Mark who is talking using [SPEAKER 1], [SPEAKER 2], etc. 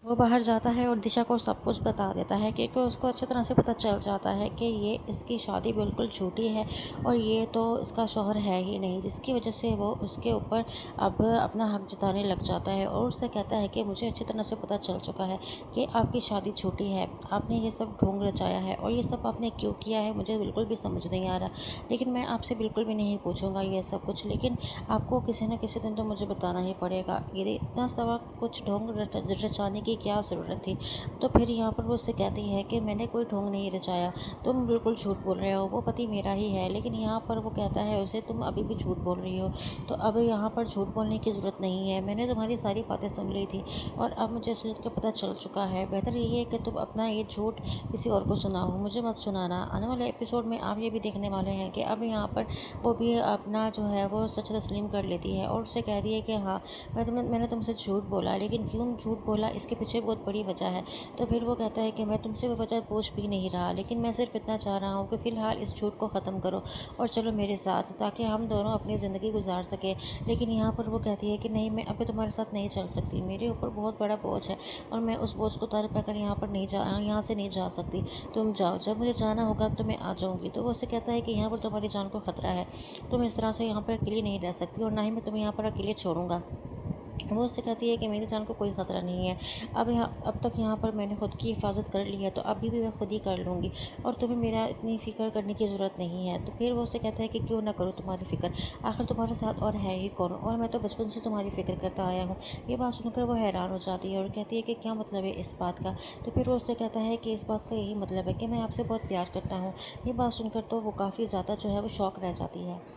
[SPEAKER 1] वो बाहर जाता है और दिशा को सब कुछ बता देता है, क्योंकि उसको अच्छी तरह से पता चल जाता है कि ये इसकी शादी बिल्कुल झूठी है और ये तो इसका शौहर है ही नहीं, जिसकी वजह से वो उसके ऊपर अब अपना हक जताने लग जाता है और उससे कहता है कि मुझे अच्छी तरह से पता चल चुका है कि आपकी शादी झूठी है, आपने ये सब ढोंग रचाया है और ये सब आपने क्यों किया है मुझे बिल्कुल भी समझ नहीं आ रहा। लेकिन मैं आपसे बिल्कुल भी नहीं पूछूंगा ये सब कुछ, लेकिन आपको किसी न किसी दिन तो मुझे बताना ही पड़ेगा, ये इतना सवा कुछ ढोंग रचाने की क्या ज़रूरत थी। तो फिर यहाँ पर वो उससे कहती है कि मैंने कोई ढोंग नहीं रचाया, तुम बिल्कुल झूठ बोल रहे हो, वो पति मेरा ही है। लेकिन यहाँ पर वो कहता है उसे तुम अभी भी झूठ बोल रही हो, तो अब यहाँ पर झूठ बोलने की ज़रूरत नहीं है, मैंने तुम्हारी सारी बातें सुन ली थी और अब मुझे असलियत का पता चल चुका है। बेहतर यही है कि तुम अपना ये झूठ किसी और को सुनाओ, मुझे मत सुनाना। आने वाले एपिसोड में आप ये भी देखने वाले हैं कि अब यहाँ पर वो भी अपना जो है वो सच तस्लीम कर लेती है और उससे कह रही है कि हाँ मैंने तुमसे झूठ बोला, लेकिन क्यों झूठ बोला इसके पीछे बहुत बड़ी वजह है। तो फिर वो कहता है कि मैं तुमसे वो वजह पूछ भी नहीं रहा, लेकिन मैं सिर्फ इतना चाह रहा हूँ कि फ़िलहाल इस झूठ को ख़त्म करो और चलो मेरे साथ, ताकि हम दोनों अपनी ज़िंदगी गुजार सकें। लेकिन यहाँ पर वो कहती है कि नहीं, मैं अभी तुम्हारे साथ नहीं चल सकती, मेरे ऊपर बहुत बड़ा बोझ है और मैं उस बोझ को उतार पाकर यहाँ से नहीं जा सकती। तुम जाओ, जब मुझे जाना होगा तो मैं आ जाऊँगी। तो वो उससे कहता है कि यहाँ पर तुम्हारी जान को ख़तरा है, तुम इस तरह से यहाँ पर अकेली नहीं रह सकती और ना ही मैं तुम्हें यहाँ पर अकेले छोड़ूंगा। वो उससे कहती है कि मेरी जान को कोई ख़तरा नहीं है, अब तक यहाँ पर मैंने खुद की हिफाजत कर ली है, तो अभी भी मैं खुद ही कर लूँगी और तुम्हें मेरा इतनी फ़िक्र करने की ज़रूरत नहीं है। तो फिर वो उससे कहता है कि क्यों ना करो तुम्हारी फ़िक्र, आखिर तुम्हारे साथ और है ही कौन, और मैं तो बचपन से तुम्हारी फ़िक्र करता आया हूँ। ये बात सुनकर वो हैरान हो जाती है और कहती है कि क्या मतलब है इस बात का। तो फिर वो उससे कहता है कि इस बात का यही मतलब है कि मैं आपसे बहुत प्यार करता हूँ। ये बात सुनकर तो वो काफ़ी ज़्यादा जो है वो शौक रह जाती है।